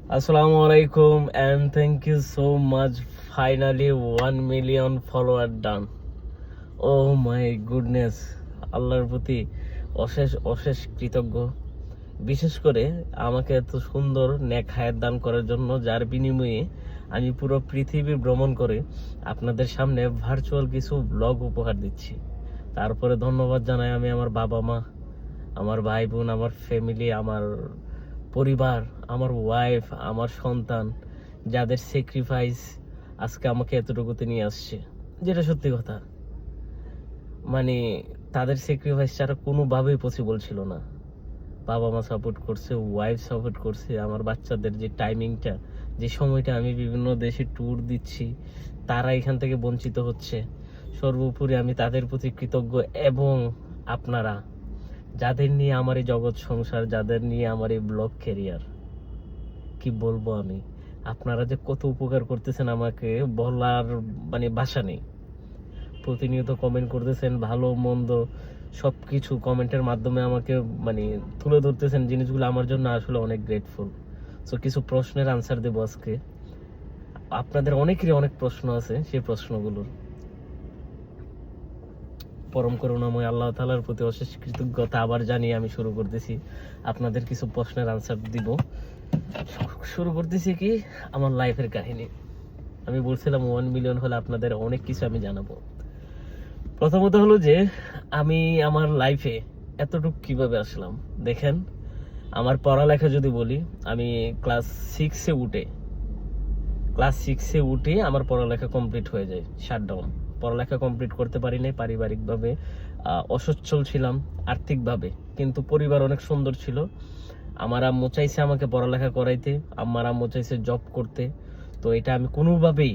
Assalamu alaikum and thank you so much. Finally 1 million follower done. Oh my goodness. আল্লাহর প্রতি অশেষ অশেষ কৃতজ্ঞ। বিশেষ করে আমাকে এত সুন্দর নেক হায়াত দান করার জন্য, যার বিনিময়ে আমি পুরো পৃথিবী ভ্রমণ করে আপনাদের সামনে ভার্চুয়াল কিছু ব্লগ উপহার দিচ্ছি। তারপরে ধন্যবাদ জানাই আমি আমার বাবা মা, আমার ভাই বোন, আমার ফ্যামিলি, আমার পরিবার, আমার ওয়াইফ, আমার সন্তান, যাদের স্যাক্রিফাইস আজকে আমাকে এতটুকুতে নিয়ে আসছে। যেটা সত্যি কথা, মানে তাদের স্যাক্রিফাইস ছাড়া কোনোভাবেই পসিবল ছিল না। বাবা মা সাপোর্ট করছে, ওয়াইফ সাপোর্ট করছে, আমার বাচ্চাদের যে টাইমিংটা, যে সময়টা আমি বিভিন্ন দেশে ট্যুর দিচ্ছি, তারা এখান থেকে বঞ্চিত হচ্ছে। সর্বোপরি আমি তাদের প্রতি কৃতজ্ঞ। এবং আপনারা, যাদের নিয়ে আমার এই জগৎ সংসার, যাদের নিয়ে আমার এই ব্লগ ক্যারিয়ার, কি বলবো আমি, আপনারা যে কত উপকার করতেছেন আমাকে বলার ভাষা নেই। প্রতিনিয়ত কমেন্ট করতেছেন, ভালো মন্দ সব কিছু কমেন্টের মাধ্যমে আমাকে তুলে ধরতেছেন জিনিসগুলো, আমার জন্য আসলে অনেক গ্রেটফুল। সো কিছু প্রশ্নের আনসার দেবো আজকে। আপনাদের অনেকেরই অনেক প্রশ্ন আছে, সেই প্রশ্নগুলোর পরম করুণাময় আল্লাহ তাআলার প্রতি অশেষ কৃতজ্ঞতা আবার জানিয়ে আমি শুরু করতেছি। আপনাদের কিছু প্রশ্নের আনসার দিব। শুরু করতেছি কি, আমার লাইফের কাহিনী। আমি বলছিলাম 1 মিলিয়ন হলে আপনাদের অনেক কিছু আমি জানাবো। প্রথমত হলো যে আমি আমার লাইফে এতটুকু কিভাবে আসলাম। দেখেন, আমার পড়ালেখা যদি বলি, আমি ক্লাস সিক্সে উঠে আমার পড়ালেখা কমপ্লিট হয়ে যায়, শাটডাউন। পড়ালেখা কমপ্লিট করতে পারি নাই, পারিবারিকভাবে অসচ্ছল ছিলাম আর্থিকভাবে, কিন্তু পরিবার অনেক সুন্দর ছিল। আমার আম্মু চাইছে আমাকে পড়ালেখা করাইতে, আমার আম্মু চাইছে জব করতে। তো এটা আমি কোনোভাবেই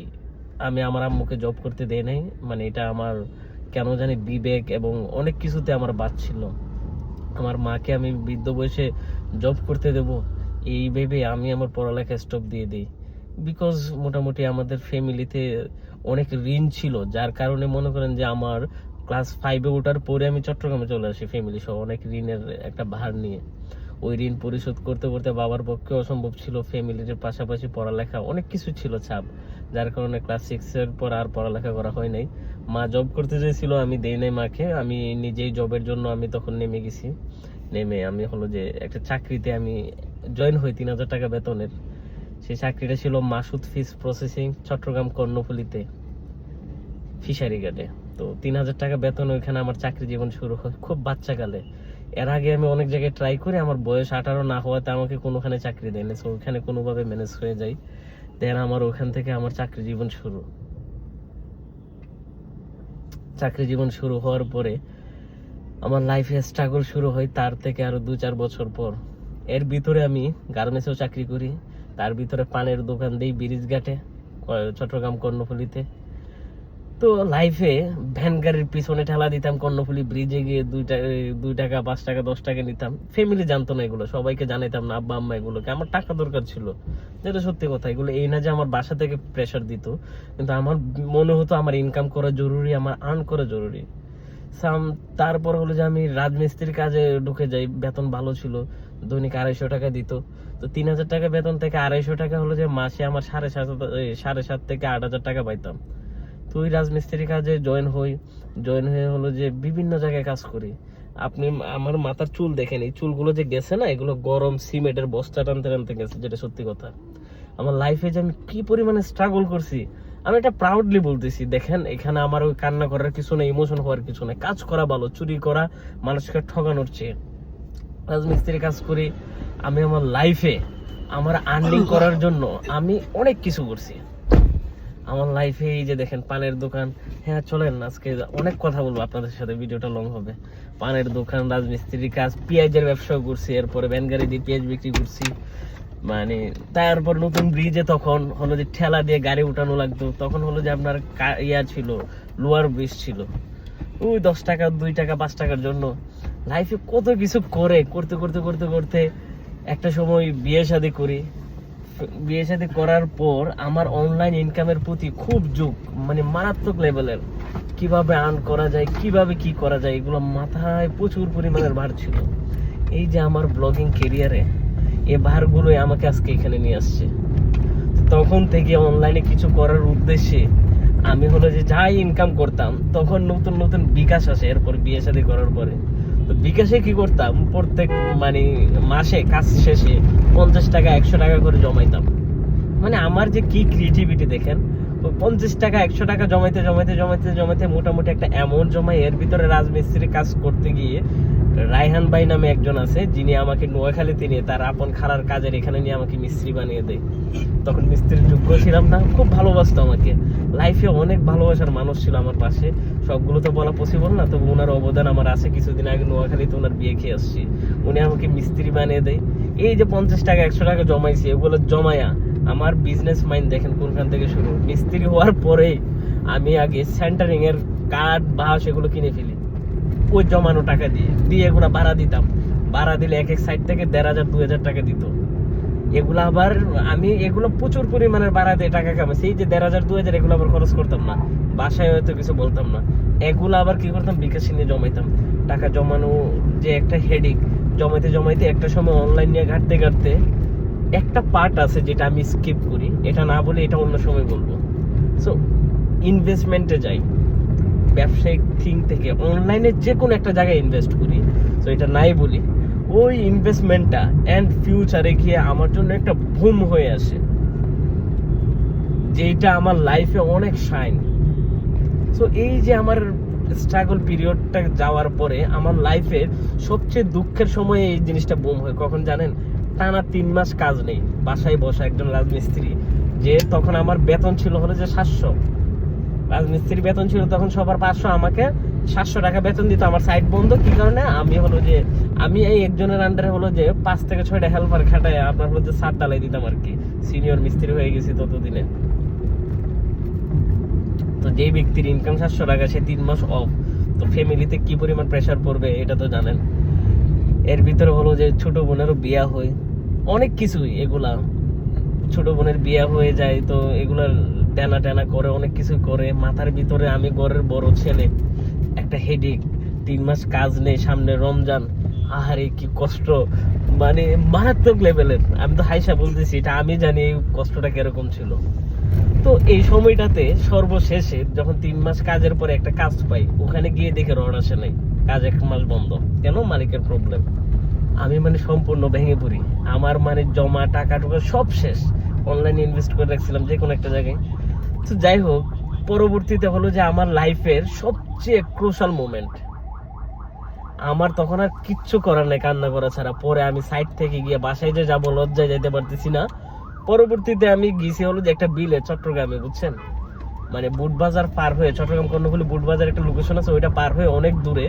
আমার আম্মুকে জব করতে দেই নাই। এটা আমার কেন জানি বিবেক এবং অনেক কিছুতে আমার বাদ ছিল। আমার মাকে আমি বৃদ্ধ বয়সে জব করতে দেব, এই ভেবে আমি আমার পড়ালেখা স্টপ দিয়ে দিই। বিকজ মোটামুটি আমাদের ফ্যামিলিতে অনেক ঋণ ছিল, যার কারণে মনে করেন যে আমার ক্লাস 5-এ ওঠার পরে আমি চট্টগ্রামে চলে আসি ফ্যামিলি সহ, অনেক ঋণের একটা ভার নিয়ে। ওই ঋণ পরিশোধ করতে করতে বাবার পক্ষে অসম্ভব ছিল, ফ্যামিলির পাশাপাশি পড়ালেখা অনেক কিছু ছিল চাপ, যার কারণে ক্লাস 6-এর পর আর পড়ালেখা করা হয় নাই। মা জব করতে চেয়েছিল, আমি দেই নাই মাকে। আমি নিজেই জবের জন্য আমি তখন নেমে গেছি। নেমে আমি হলো যে একটা চাকরিতে আমি জয়েন হই 3,000 টাকা বেতনের। সেই চাকরিটা ছিল মাসুদ ফিশ প্রসেসিং, চট্টগ্রাম কর্ণফুলীতে, ফিশারি ঘাটে। তো 3,000 টাকা বেতন, ওইখানে আমার চাকরি জীবন শুরু হয় খুব বাচ্চাকালে। এর আগে আমি অনেক জায়গায় ট্রাই করি, আমার বয়স 18 না হওয়াতে আমাকে কোনোখানে চাকরি দেয়নি। সো ওইখানে কোনোভাবে ম্যানেজ হয়ে যায়। দেন আমার ওখান থেকে আমার চাকরি জীবন শুরু। চাকরি জীবন শুরু হওয়ার পরে আমার লাইফে স্ট্রাগল শুরু হয়, তার থেকে আরো 2-4 বছর পর। এর ভিতরে আমি গার্মেন্টসেও চাকরি করি, তার ভিতরে পানের দোকান দিই ব্রিজ ঘাটে, চট্টগ্রাম কর্ণফুলীতে। তো লাইফে ভ্যান গাড়ির পিছনে ঠেলা দিতাম, কর্ণফুলী ব্রিজে গিয়ে 2 টাকা 5 টাকা 10 টাকা নিতাম। ফ্যামিলি জানতো না এগুলো, সবাইকে জানাইতাম না, আব্বা আম্মা এগুলোকে। আমার টাকা দরকার ছিল, যেটা সত্যি কথা। এগুলো এই না যে আমার বাসা থেকে প্রেশার দিত, কিন্তু আমার মনে হতো আমার ইনকাম করা জরুরি, আমার আর্ন করা জরুরি। তারপর হলো যে আমি রাজমিস্ত্রির কাজে ঢুকে যাই, বেতন ভালো ছিল, দৈনিক 250 টাকা দিত। তো 3,000 টাকা বেতন থেকে 250 টাকা হলো যে মাসে আমার 7.5 থেকে 8,000 টাকা পাইতাম। তো ওই রাজমিস্ত্রির কাজে জয়েন হয়ে হলো যে বিভিন্ন জায়গায় কাজ করি। আপনি আমার মাথার চুল দেখেন, এই চুলগুলো যে গেছে না, এগুলো গরম সিমেন্টের বস্তা টানতে টানতে গেছে, যেটা সত্যি কথা। আমার লাইফে যে আমি কি পরিমাণে স্ট্রাগল করছি, আমি এটা প্রাউডলি বলতেছি। দেখেন, এখানে আমার ওই কান্না করার কিছু নেই, ইমোশন হওয়ার কিছু নেই। কাজ করা ভালো, চুরি করা মানুষকে ঠকানোর চেয়ে। রাজমিস্ত্রি কাজ করি আমি। আমার লাইফে আমার আর্নিং করার জন্য আমি অনেক কিছু করছি। আমার লাইফে এই যে দেখেন পানের দোকান। হ্যাঁ চলেন, আজকে অনেক কথা বলবো আপনাদের সাথে, ভিডিওটা লং হবে। পানের দোকান, রাজমিস্ত্রির কাজ, পেঁয়াজের ব্যবসাও করছি, এরপরে ভ্যান গাড়ি দিয়ে পেঁয়াজ বিক্রি করছি। তারপর নতুন ব্রিজে তখন হলো যে ঠেলা দিয়ে গাড়ি উঠানো লাগতো। তখন হলো যে আপনার ছিল, লোয়ার ব্রিজ ছিল, ওই 10 টাকা 2 টাকা 5 টাকার জন্য লাইফে কত কিছু করতে করতে করতে করতে একটা সময় বিয়ে শাদী করি। বিয়ে শাদী করার পর আমার অনলাইন ইনকামের প্রতি খুব ঝোঁক, মারাত্মক লেভেলের। কিভাবে আর্ন করা যায়, কিভাবে কি করা যায়, এগুলো মাথায় প্রচুর পরিমাণের ভার ছিল। এই যে আমার ব্লগিং কেরিয়ারে এই ভারগুলোই আমাকে আজকে এখানে নিয়ে আসছে। তখন থেকে অনলাইনে কিছু করার উদ্দেশ্যে আমি হলো যে যাই ইনকাম করতাম, তখন নতুন নতুন বিকাশ আসে। এরপর বিয়ে শাদী করার পরে তো বিকাশে কি করতাম, প্রত্যেক মানে মাসে কাজ শেষে 50 টাকা 100 টাকা করে জমাইতাম। মানে আমার যে কি ক্রিয়েটিভিটি দেখেন, ওই 50 টাকা 100 টাকা জমাইতে জমাইতে জমাইতে জমাইতে মোটামুটি একটা অ্যামাউন্ট জমাই। এর ভিতরে রাজমিস্ত্রি কাজ করতে গিয়ে রায়হান ভাই নামে একজন আছে, যিনি আমাকে নোয়াখালীতে নিয়ে তার আপন খালার কাজের এখানে নিয়ে আমাকে মিস্ত্রি বানিয়ে দেয়। তখন মিস্ত্রির যোগ্য ছিলাম না, খুব ভালোবাসতো আমাকে। লাইফে অনেক ভালোবাসার মানুষ ছিল আমার পাশে। সবগুলো তো বলা পসিবল না, তবে ওনার অবদান আমার আছে। কিছুদিন আগে নোয়াখালীতে ওনার বিয়ে খেয়ে আসছি, উনি আমাকে মিস্ত্রি বানিয়ে দেয়। এই যে 50 টাকা 100 টাকা জমাইছি, এগুলো জমায়া আমার বিজনেস মাইন্ড দেখেন কোনখান থেকে শুরু। মিস্ত্রি হওয়ার পরে আমি আগে সেন্টারিং এর কাঠ বাঁশ এগুলো কিনে ফেলি, ওই জমানো টাকা দিয়ে এগুলো ভাড়া দিতাম। ভাড়া দিলে এক এক সাইড থেকে 1500 2000 টাকা দিত। এগুলো আবার আমি এগুলো প্রচুর পরিমাণের ভাড়া দিয়ে টাকা কামাইছি। এই যে 1500 2000 এগুলো আবার খরচ করতাম না, বাসায় হয়তো কিছু বলতাম না। এগুলো আবার কি করতাম, বিকাশে নিয়ে জমাইতাম। টাকা জমানো যে একটা হেডেক, জমাইতে জমাইতে একটা সময় অনলাইন নিয়ে ঘাটতে ঘাটতে একটা পার্ট আছে যেটা আমি স্কিপ করি, এটা না বলে এটা অন্য সময় বলবো। সো ইনভেস্টমেন্টে যাই, ব্যবসায়িক থিং থেকে অনলাইনে যে কোনো একটা জায়গায় ইনভেস্ট করি। সো এটা নাই বলি, ওই ইনভেস্টমেন্টটা এন্ড ফিউচারে গিয়ে আমার জন্য একটা বুম হয়ে আসে, যেটা আমার লাইফে অনেক শাইন। সো এই যে আমার স্ট্রাগল পিরিয়ডটা যাওয়ার পরে আমার লাইফের সবচেয়ে দুঃখের সময় এই জিনিসটা বুম হয় কখন জানেন? টানা 3 মাস কাজ নেই, বাসায় বসা একজন রাজমিস্ত্রি। যে তখন আমার বেতন ছিল হলো যে 700, রাজমিস্ত্রির বেতন ছিল তখন সবার 500, আমাকে 700 টাকা বেতন দিত। আমার সাইট বন্ধ, কি কারণে? আমি হলো যে আমি এই একজনের আন্ডারে হলো যে 5 থেকে 6টা হেল্পার খাটায় আপনার হলো যে ছাদ ঢালাই দিতাম আর কি। সিনিয়র মিস্ত্রি হয়ে গেছি ততদিনে। তো যেই ব্যক্তির ইনকাম 700 টাকা, সে 3 মাস অফ, তো ফ্যামিলিতে কি পরিমাণ প্রেসার পড়বে এটা তো জানেন। এর ভিতরে হলো যে ছোট বোনেরও বিয়া হয়, অনেক কিছুই এগুলা। ছোট বোনের বিয়া হয়ে যায়, তো এগুলার টানা টানা করে অনেক কিছু করে। মাথার ভিতরে আমি ঘরের বড় ছেলে, একটা হেডেক, 3 মাস কাজ নেই, সামনে রমজান। আহারে কি কষ্ট, মানে মারাত্মক লেভেলের। আমি তো হাইসা বলতেছি, এটা আমি জানি এই কষ্টটা কিরকম ছিল। তো এই সময়টাতে সর্বশেষে যখন 3 মাস কাজের পরে একটা কাজ পাই, ওখানে গিয়ে দেখে রড আসে নাই, কাজ 1 মাস বন্ধ। কেন? মালিকের প্রবলেম। আমি মানে সম্পূর্ণ ভেঙে পড়ি। আমার মানে জমা টাকা টুকা সব শেষ, অনলাইনে ইনভেস্ট করে রাখছিলাম যে কোনো একটা জায়গায়। তো যাই হোক, পরবর্তীতে হলো যে আমার লাইফের সবচেয়ে ক্রুশাল মোমেন্ট, আমার তখন আর কিচ্ছু করার নাই কান্না করা ছাড়া। পরে আমি সাইড থেকে গিয়ে বাসায় যে যাবো, লজ্জায় যাইতে পারতেছি না। পরবর্তীতে আমি গেছি হলো যে একটা বিলে চট্টগ্রামে, বুঝছেন, মানে বুটবাজার পার হয়ে, চট্টগ্রাম কর্ণফুলী বুটবাজার একটা লোকেশন আছে, ওইটা পার হয়ে অনেক দূরে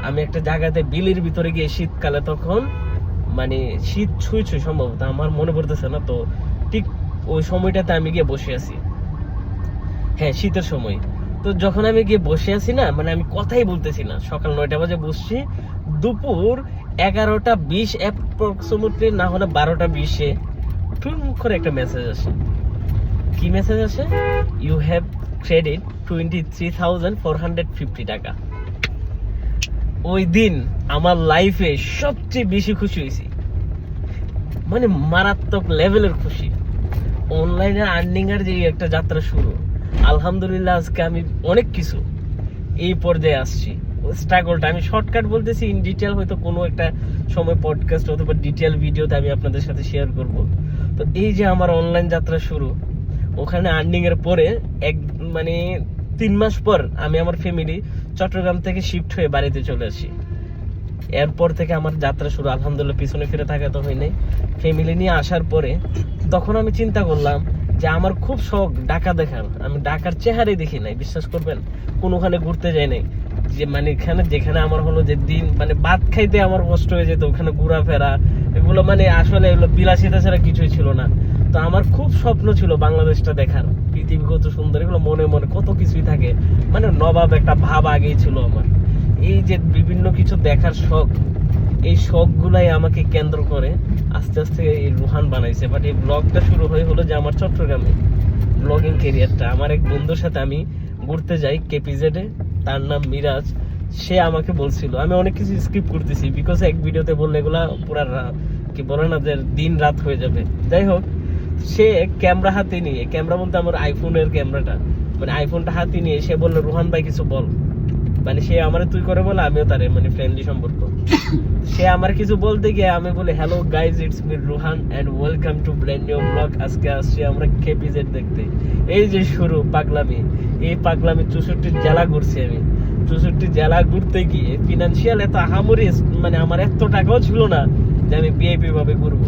আমি একটা জায়গাতে বিলের ভিতরে গিয়ে, শীতকালে তখন মানে শীত ছুঁই সম্ভবত, আমার মনে পড়তেছে না তো ঠিক ওই সময়টাতে আমি গিয়ে বসে আছি। হ্যাঁ, শীতের সময়। তো যখন আমি গিয়ে বসে আছি না, মানে আমি কথাই বলতেছি না, সকাল 9টা বাজে বসছি, দুপুর 11টা 20 অ্যাপ্রক্সিমেটলি, না হলে 12টা 20-এ টুন করে একটা মেসেজ আসে। কি মেসেজ আসে? ইউ হ্যাভ ক্রেডিট 23,450 টাকা। ওই দিন আমার লাইফে সবচেয়ে বেশি খুশি হয়েছি, মানে মারাত্মক লেভেলের খুশি। অনলাইনে আর্নিং এর যে একটা যাত্রা শুরু, আলহামদুলিল্লাহ আজকে আমি অনেক কিছু এই পর্যায়ে আসছি। স্ট্রাগলটা আমি শর্টকাট বলতেছি, ইন ডিটেল হয়তো কোনো একটা সময় পডকাস্ট অথবা ডিটেল ভিডিওতে আমি আপনাদের সাথে শেয়ার করব। তো এই যে আমার অনলাইন যাত্রা শুরু, ওখানে আর্নিং এর পরে মানে 3 মাস পর আমি আমার ফ্যামিলি চট্টগ্রাম থেকে শিফট হয়ে বাড়িতে চলে আসি। এরপর থেকে আমার যাত্রা শুরু, আলহামদুলিল্লাহ পিছনে ফিরে থাকা তো হয় নাই। ফ্যামিলি নিয়ে আসার পরে তখন আমি চিন্তা করলাম যে আমার খুব শখ ঢাকা দেখার। আমি ঢাকার চেহারাই দেখি নাই, বিশ্বাস করবেন, কোনোখানে ঘুরতে যাই নাই। যে মানে এখানে যেখানে আমার হলো যে দিন মানে ভাত খাইতে আমার কষ্ট হয়ে যেত, ওখানে ঘোরাফেরা এগুলো মানে আসলে এগুলো বিলাসিতা ছাড়া কিছুই ছিল না। তো আমার খুব স্বপ্ন ছিল বাংলাদেশটা দেখার, পৃথিবী কত সুন্দর, এগুলো মনে মনে কত কিছুই থাকে, মানে নবাব একটা ভাব আগেই ছিল আমার। এই যে বিভিন্ন কিছু দেখার শখ, এই শখ গুলাই আমাকে কেন্দ্র করে আস্তে আস্তে এই রুহান বানাইছে। বাট এই ব্লগটা শুরু হলো যে আমার চট্টগ্রামে ব্লগিং ক্যারিয়ারটা। আমার এক বন্ধুর সাথে আমি ঘুরতে যাই কেপিজেডে, তার নাম মিরাজ। সে আমাকে বলছিল, আমি অনেক কিছু স্কিপ করতেছি বিকজ এক ভিডিওতে বললে এগুলা পুরা কি বলে না যে দিন রাত হয়ে যাবে। যাই হোক, সে ক্যামেরা হাতে নিয়ে, ক্যামেরা বলতে আমার আইফোনের ক্যামেরাটা, মানে আইফোনটা হাতে নিয়ে সে বললো রোহান ভাই কিছু বল। মানে সে আমারে তুই করে বলে, আমিও তারে মানে ফ্রেন্ডলি সম্পর্ক। সে আমার কিছু বলতে গিয়ে আমি বলি hello guys, it's me Rohan and welcome to brand new blog. আজকে আসছি আমরা কেপিজেড দেখতে। এই যে শুরু পাগলামি, এই পাগলামি 64 জেলা ঘুরছি আমি। 64 জেলা ঘুরতে গিয়ে ফিনান্সিয়াল এত আহামরি, মানে আমার এত টাকাও ছিল না যে আমি ভিআইপি ভাবে ঘুরবো।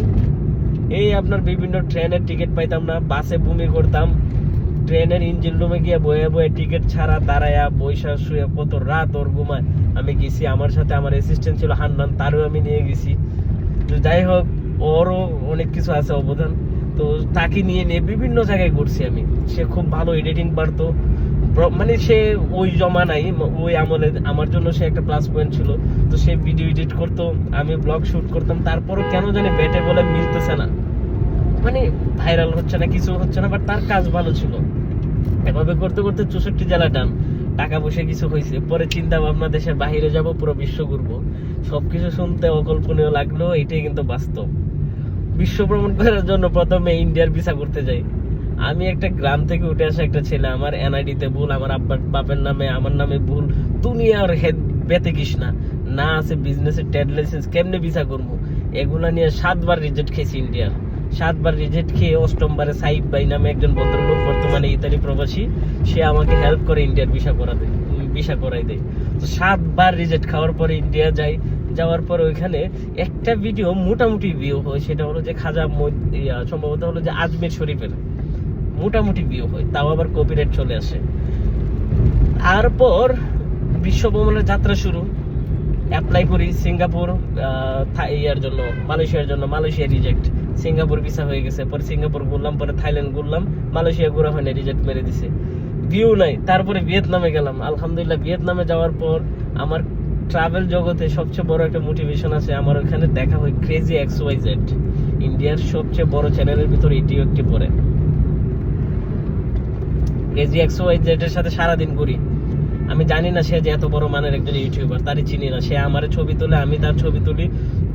এই আপনার বিভিন্ন ট্রেনের টিকিট পাইতাম না, বাসে বমি করতাম, ট্রেনের ইঞ্জিন রুমে গিয়ে বয়ে বয়ে টিকিট ছাড়া দাঁড়ায়া বৈশা শুয়ে কত রাত ওর ঘুমায় আমি গেছি। আমার সাথে আমার অ্যাসিস্ট্যান্ট ছিল হান্নান, তারও আমি নিয়ে গেছি। তো যাই হোক, ওরও অনেক কিছু আছে অবদান। তো তাকে নিয়ে নিয়ে বিভিন্ন জায়গায় ঘুরছি আমি। সে খুব ভালো এডিটিং পারতো, মানে সে ওই জমানায় ওই আমলে আমার জন্য সে একটা প্লাস পয়েন্ট ছিল। তো সে ভিডিও এডিট করতো, আমি ব্লগ শুট করতাম। তারপরও কেন জানি বেটে বলে মিলতেছে না, মানে ভাইরাল হচ্ছে না, কিছু হচ্ছে না, বাট তার কাজ ভালো ছিল। এভাবে করতে করতে 64 জেলা টান, টাকা পয়সা কিছু হয়েছে। পরে চিন্তা ভাবনা দেশের বাইরে যাব, পুরো বিশ্ব ঘুরবো। সবকিছু শুনতে অকল্পনীয় লাগলো, এটাই কিন্তু বাস্তব। বিশ্ব ভ্রমণ করার জন্য প্রথমে ইন্ডিয়ার ভিসা করতে যাই। আমি একটা গ্রাম থেকে উঠে আসা একটা ছেলে, আমার এনআইডিতে ভুল, আমার আব্বার বাপের নামে আমার নামে ভুল, দুনিয়ার হেড বেতে কৃষ্ণা না আছে বিজনেসের ট্রেড লাইসেন্স, কেমনে ভিসা করবো? এগুলা নিয়ে 7 বার রিজেক্ট খেয়েছি ইন্ডিয়ার। 7 বার রিজেক্ট খেয়ে 8ম বারে সাইফ ভাই নামে একজন ভদ্রলোক, বর্তমানে ইতালি প্রবাসী, সে আমাকে হেল্প করে ইন্ডিয়ার ভিসা করাই দেয়। তো 7 বার রিজেক্ট খাওয়ার পরে ইন্ডিয়া যাই। যাওয়ার পর ওইখানে একটা ভিডিও মোটামুটি ভিউ হয়, সেটা হলো যে খাজা সম্ভবত হলো যে আজমির শরীফের মোটামুটি ভিউ হয়, তাও আবার কপিরাইট চলে আসে। তারপর বিশ্ব ভ্রমণের যাত্রা শুরু। অ্যাপ্লাই করি সিঙ্গাপুর ইয়ার জন্য, মালয়েশিয়ার জন্য, মালয়েশিয়া রিজেক্ট। সিঙ্গাপুর ভিসা হয়ে গেছে, পরে সিঙ্গাপুর ঘুরলাম, পরে থাইল্যান্ড ঘুরলাম, মালয়েশিয়া ঘোরা হয়নি, রিজেক্ট মেরে দিছে, ভিউ নাই। তারপরে ভিয়েতনামে গেলাম, আলহামদুলিল্লাহ। ভিয়েতনামে যাওয়ার পর আমার ট্রাভেল জগতে সবচেয়ে বড় একটা মোটিভেশন আছে, আমার ওখানে দেখা হয় ক্রেজি XYZ, ইন্ডিয়ার সবচেয়ে বড় চ্যানেলের ভিতরে এটিও একটি পড়ে। ক্রেজি XYZ এর সাথে সারাদিন ঘুরি। আমি জানি না সে যে এত বড় মানের একজন ইউটিউবার, তারই চিনি না। সে আমার ছবি তোলে, আমি তার ছবি তুলি,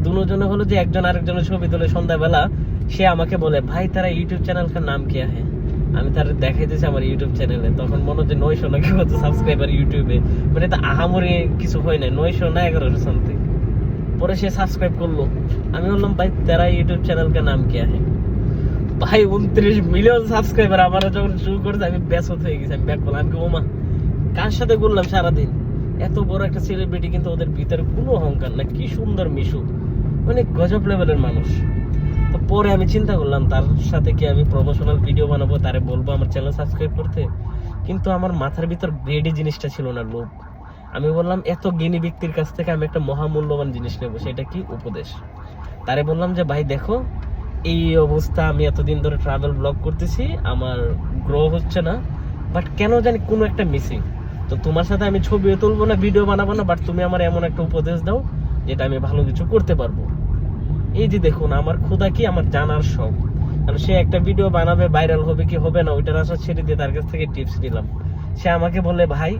দুজনে হলো যে একজন আরেকজনের ছবি তোলে। সন্ধ্যাবেলা সে আমাকে বলে ভাই তারা ইউটিউব চ্যানেল কা নাম কি আছে? আমি তার দেখাইতেছি আমার ইউটিউব চ্যানেলে, তখন মনে হচ্ছে 900 নাকি কত সাবস্ক্রাইবার ইউটিউবে, মানে এটা আহামরি কিছু হয় না, 900 না 1100 সামথিং। পরে সে সাবস্ক্রাইব করলো। আমি বললাম ভাই তারা ইউটিউব চ্যানেল কা নাম কি আছে? ভাই 29 মিলিয়ন সাবস্ক্রাইবার। আমার যখন শুরু করছে আমি ব্যস্ত হয়ে গেছি, আমি ব্যাক করলাম। আমি ওমা কার সাথে ঘুরলাম সারাদিন, এত বড় একটা সেলিব্রিটি কিন্তু ওদের ভিতরে কোনো অহংকার না, কি সুন্দর মিশু, মানে গজব লেভেলের মানুষ। তো পরে আমি চিন্তা করলাম তার সাথে কি আমি প্রমোশনাল ভিডিও বানাবো, তারে বলবো আমার চ্যানেল সাবস্ক্রাইব করতে। কিন্তু আমার মাথার ভিতর গ্রেডি জিনিসটা ছিল না, লোভ। আমি বললাম এত জ্ঞানী ব্যক্তির কাছ থেকে আমি একটা মহামূল্যবান জিনিস নেবো, সেটা কি উপদেশ। তারে বললাম যে ভাই দেখো, এই অবস্থা, আমি এতদিন ধরে ট্রাভেল ব্লগ করতেছি, আমার গ্রো হচ্ছে না, বাট কেন জানি কোনো একটা মিসিং। তো তোমার সাথে আমি ছবিও তুলবো না, ভিডিও বানাবো না, বাট তুমি আমার এমন একটা উপদেশ দাও যেটা আমি ভালো কিছু করতে পারবো। এই যে দেখুন আমার খোদা কি আমার জানার শখ। কারণ সে একটা ভিডিও বানাবে, ভাইরাল হবে কি হবে না ওইটার আশা ছেড়ে দিয়ে তার কাছ থেকে টিপস নিলাম। সে আমাকে বলে ভাই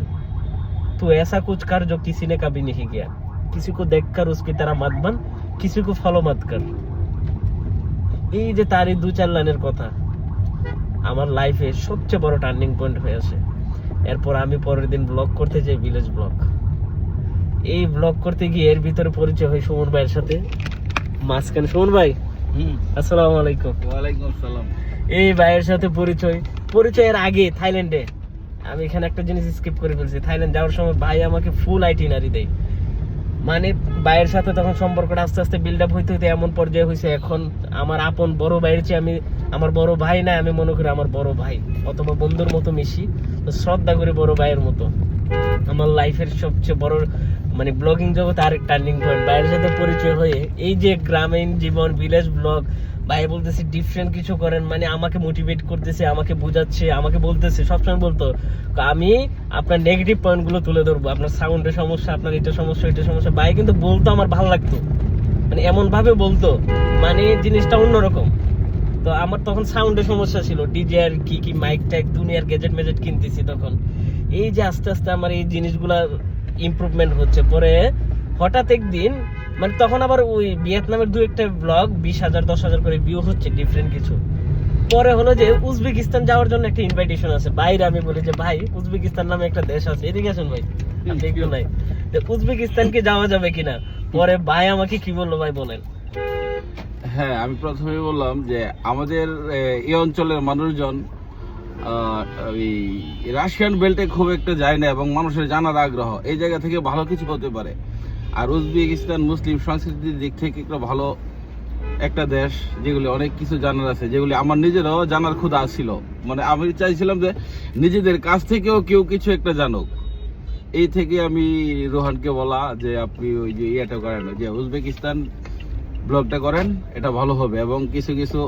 तू ऐसा कुछ कर जो किसी ने कभी नहीं किया, किसी को देखकर उसकी तरह मत बन, किसी को फॉलो मत कर। এই যে তার এই 2-4 লাইনের কথা আমার লাইফে সবচেয়ে বড় টার্নিং পয়েন্ট হয়ে আসে। এরপর আমি পরের দিন ব্লগ করতে যাই, ভিলেজ ব্লগ। এই ব্লগ করতে গিয়ে এর ভিতরে পরিচয় হয় সুমন ভাইয়ের সাথে। মাঝখানে সুমন ভাই, আসসালামু আলাইকুম। ওয়ালাইকুম আসসালাম। এই ভাইয়ের সাথে পরিচয়ের আগে থাইল্যান্ডে আমি এখানে একটা জিনিস স্কিপ করে ফেলছি। থাইল্যান্ড যাওয়ার সময় ভাই আমাকে ফুল আইটিনারি দেয়, মানে ভাইয়ের সাথে তখন সম্পর্কটা আস্তে আস্তে বিল্ড আপ হইতে হইতে এমন পর্যায়ে হয়েছে, এখন আমার আপন বড় ভাইয়ের চেয়ে আমি আমার বড় ভাই না, আমি মনে করি আমার বড় ভাই অথবা বন্ধুর মতো মিশি। তো শ্রদ্ধা করি বড় ভাইয়ের মতো। আমার লাইফের সবচেয়ে বড় মানে ব্লগিং জগতে আরেক টার্নিং পয়েন্ট, ভাইয়ের সাথে পরিচয় হয়ে। এই যে গ্রামীণ জীবন, ভিলেজ ব্লগ, ভাই বলতেছে ডিফারেন্ট কিছু করেন, মানে আমাকে মোটিভেট করতেছে, আমাকে বোঝাচ্ছে, আমাকে বলতেছে, সবসময় বলতো আমি আপনার নেগেটিভ পয়েন্ট গুলো তুলে ধরবো, আপনার সাউন্ডের সমস্যা, আপনার এটা সমস্যা, এটা সমস্যা। ভাই কিন্তু বলতো, আমার ভালো লাগতো, মানে এমন ভাবে বলতো, মানে জিনিসটা অন্যরকম। তো আমার তখন সাউন্ডের সমস্যা ছিল, ডিজে আর কি মাইক টাইক দুনিয়ার গেজেট মেজেট কিনতেছি তখন। এই যে আস্তে আস্তে আমার এই জিনিসগুলা ইমপ্রুভমেন্ট হচ্ছে। পরে হঠাৎ একদিন মানে তখন আবার ওই ভিয়েতনামের দু একটা ব্লগ 20,000 10,000 করে ভিউ হচ্ছে, ডিফারেন্ট কিছু। পরে হলো যে উজবেকিস্তান যাওয়ার জন্য একটা ইনভাইটেশন আছে বাইরে। আমি বলি যে ভাই উজবেকিস্তান নামে একটা দেশ আছে, এদিকে আসুন ভাই, আপনি একটু নাই, উজবেকিস্তান কি যাওয়া যাবে কিনা? পরে ভাই আমাকে কি বললো ভাই বলেন। হ্যাঁ, আমি প্রথমে বললাম যে আমাদের এই অঞ্চলের মানুষজন ওই রাশিয়ান বেল্টে খুব একটা যায় না এবং মানুষের জানার আগ্রহ এই জায়গা থেকে ভালো কিছু হতে পারে। আর উজবেকিস্তান মুসলিম সংস্কৃতির দিক থেকে একটা ভালো একটা দেশ, যেগুলি অনেক কিছু জানার আছে, যেগুলি আমার নিজেরও জানার ক্ষুধা ছিল। মানে আমি চাইছিলাম যে নিজেদের কাছ থেকেও কেউ কিছু একটা জানুক। এই থেকে আমি রোহানকে বলা যে আপনি ওই যে ইয়েটা করেন, যে উজবেকিস্তান ব্লগটা করেন, এটা ভালো হবে। এবং কিছু কিছু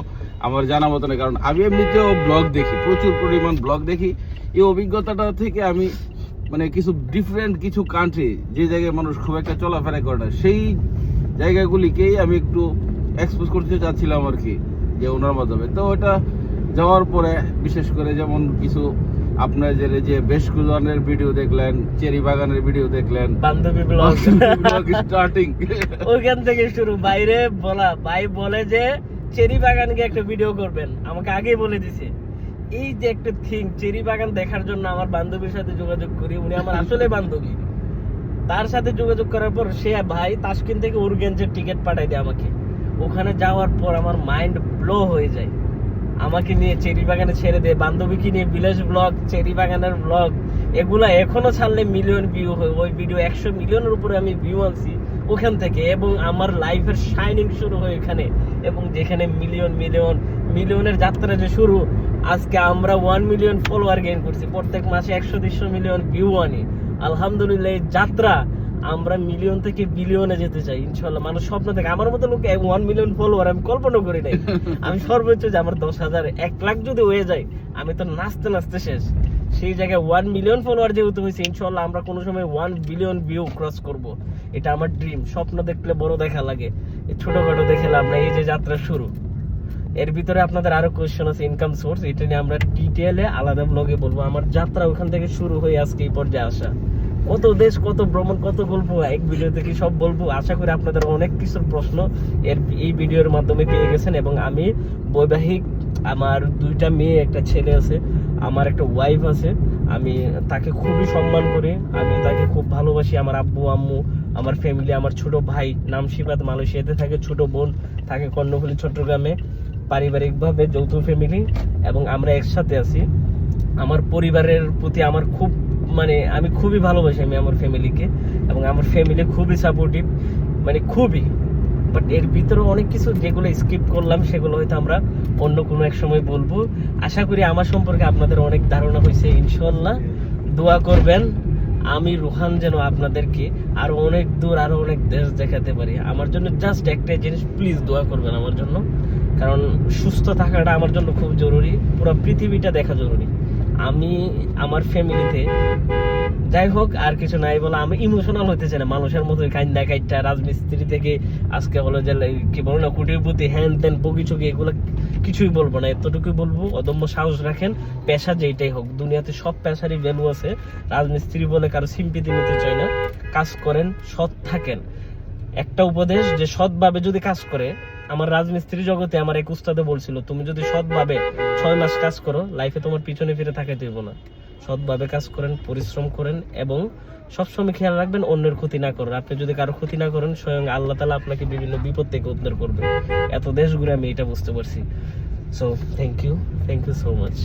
আমার জানা মতো না, কারণ আমি এমনিতেও ব্লগ দেখি, প্রচুর পরিমাণ ব্লগ দেখি। এই অভিজ্ঞতাটা থেকে আমি মানে কিছু ডিফারেন্ট কিছু কান্ট্রি, যে জায়গায় মানুষ খুব একটা চলাফেরা করে না, সেই জায়গাগুলিকেই আমি একটু এক্সপোজ করতে চাচ্ছিলাম আর কি, যে ওনার মাধ্যমে। তো ওটা যাওয়ার পরে বিশেষ করে যেমন কিছু আপনার যে বেশ কুজনের ভিডিও দেখলেন, চেরি বাগানের ভিডিও দেখলেন, বান্ধবী ব্লগ স্টার্টিং ওইখান থেকে শুরু। বাইরে বলা, ভাই বলে যে চেরি বাগানকে একটা ভিডিও করবেন, আমাকে আগেই বলে দিছে। এই যে একটা থিং, চেরি বাগান দেখার জন্য আমার বান্ধবীর সাথে যোগাযোগ করি, উনি আমার আসলে বান্ধবী। তার সাথে যোগাযোগ করার পর সে ভাই তাসকিন থেকে উরগেঞ্জের টিকিট পাঠাই দেয় আমাকে। ওখানে যাওয়ার পর আমার মাইন্ড ব্লো হয়ে যায়, আমাকে নিয়ে চেরি বাগানে ছেড়ে দেয়, বান্ধবীকে নিয়ে ভিলেজ ব্লগ, চেরি বাগানের ব্লগ, এগুলা এখনো ছাড়লে মিলিয়ন ভিউ হয়। ওই ভিডিও 100 মিলিয়নের উপরে আমি ভিউ আনছি ওখান থেকে, এবং আমার লাইফের শাইনিং শুরু হয় এখানে। এবং যেখানে মিলিয়নের যাত্রা যে শুরু, আজকে আমরা 1 মিলিয়ন ফলোয়ার গেইন করছি, প্রত্যেক মাসে 100-150 মিলিয়ন ভিউ আনি। আলহামদুলিল্লাহ, এই যাত্রা আমরা মিলিয়ন থেকে বিলিয়নে যেতে চাই ইনশাল্লাহ। মানুষ স্বপ্ন থেকে, আমার মতো লোক 1 মিলিয়ন ফলোয়ার আমি কল্পনা করি নাই। আমি সর্বোচ্চ যে আমার 10,000 1 লাখ যদি হয়ে যায়, আমি তো নাচতে নাচতে শেষ। সেই জায়গায় 1 মিলিয়ন ফলোয়ার যেহেতু হয়েছে, ইনশাল্লাহ আমরা কোনো সময় 1 বিলিয়ন ভিউ ক্রস করব। এটা আমার ড্রিম। স্বপ্ন দেখলে বড় দেখা লাগে, ছোটখাটো দেখে লাভ নাই। এই যে যাত্রা শুরু, এর ভিতরে আপনাদের আরো কোয়েশ্চেন আছে, ইনকাম সোর্স, এটা নিয়ে আমরা ডিটেইলে আলাদা ব্লগে বলবো। আমার যাত্রা ওখান থেকে শুরু হয়ে আজকে এই পর্যায়ে আসা, কত দেশ, কত ভ্রমণ, কত গল্প, এক ভিডিওতে কি সব বলবো? আশা করি আপনাদের অনেক কিছুর প্রশ্ন এই ভিডিওর মাধ্যমে পেয়ে গেছেন। এবং আমি বৈবাহিক, আমার 2টা মেয়ে, একটা ছেলে আছে, আমার একটা ওয়াইফ আছে। আমি তাকে খুবই সম্মান করি, আমি তাকে খুব ভালোবাসি। আমার আব্বু আম্মু, আমার ফ্যামিলি, আমার ছোট ভাই নাম শিবাত, মালয়েশিয়াতে থাকে, ছোট বোন থাকে কর্ণফুলী চট্টগ্রামে, পারিবারিকভাবে যৌথ ফ্যামিলি, এবং আমরা একসাথে আছি। আমার পরিবারের প্রতি আমার খুব মানে আমি খুবই ভালোবাসি আমি আমার ফ্যামিলিকে, এবং আমার ফ্যামিলি খুবই সাপোর্টিভ, মানে খুবই। বাট এর ভিতরে অনেক কিছু যেগুলো স্কিপ করলাম, সেগুলো হয়তো আমরা অন্য কোনো এক সময় বলবো। আশা করি আমার সম্পর্কে আপনাদের অনেক ধারণা হয়েছে ইনশাল্লাহ। দোয়া করবেন আমি রোহান যেন আপনাদেরকে আরো অনেক দূর, আরো অনেক দেশ দেখাতে পারি। আমার জন্য জাস্ট একটাই জিনিস, প্লিজ দোয়া করবেন আমার জন্য, কারণ সুস্থ থাকাটা আমার জন্য খুব জরুরি, পুরো পৃথিবীটা দেখা জরুরি। আমি আমার ফ্যামিলিতে, যাই হোক আর কিছু নাই বলে, আমি ইমোশনাল হতে চাই না মানুষের মতো কাইন্দা কাইটা। রাজমিস্ত্রি থেকে আজকে হলো যে কি বলো না, কুটিরপতি, হ্যান ত্যান, বগিচকি, এগুলো কিছুই বলবো না। এতটুকুই বলবো, অদম্য সাহস রাখেন, পেশা যেটাই হোক, দুনিয়াতে সব পেশারই ভ্যালু আছে। রাজমিস্ত্রি বলে কারো সিম্পিতি নিতে চাই না, কাজ করেন, সৎ থাকেন। একটা উপদেশ, যে সৎভাবে যদি কাজ করে, আমার রাজমিস্ত্রি জগতে আমার এক উস্তাদে বলছিল, তুমি যদি সৎভাবে 6 মাস কাজ করো, লাইফে তোমার পিছনে ফিরে থাকাইতে হইব না। সৎভাবে কাজ করেন, পরিশ্রম করেন, এবং সবসময় খেয়াল রাখবেন অন্যের ক্ষতি না করেন। আপনি যদি কারো ক্ষতি না করেন, স্বয়ং আল্লাহ তাআলা আপনাকে বিভিন্ন বিপদ থেকে উদ্ধার করবে। এত দেশ ঘুরে আমি এটা বুঝতে পারছি। So thank you so much.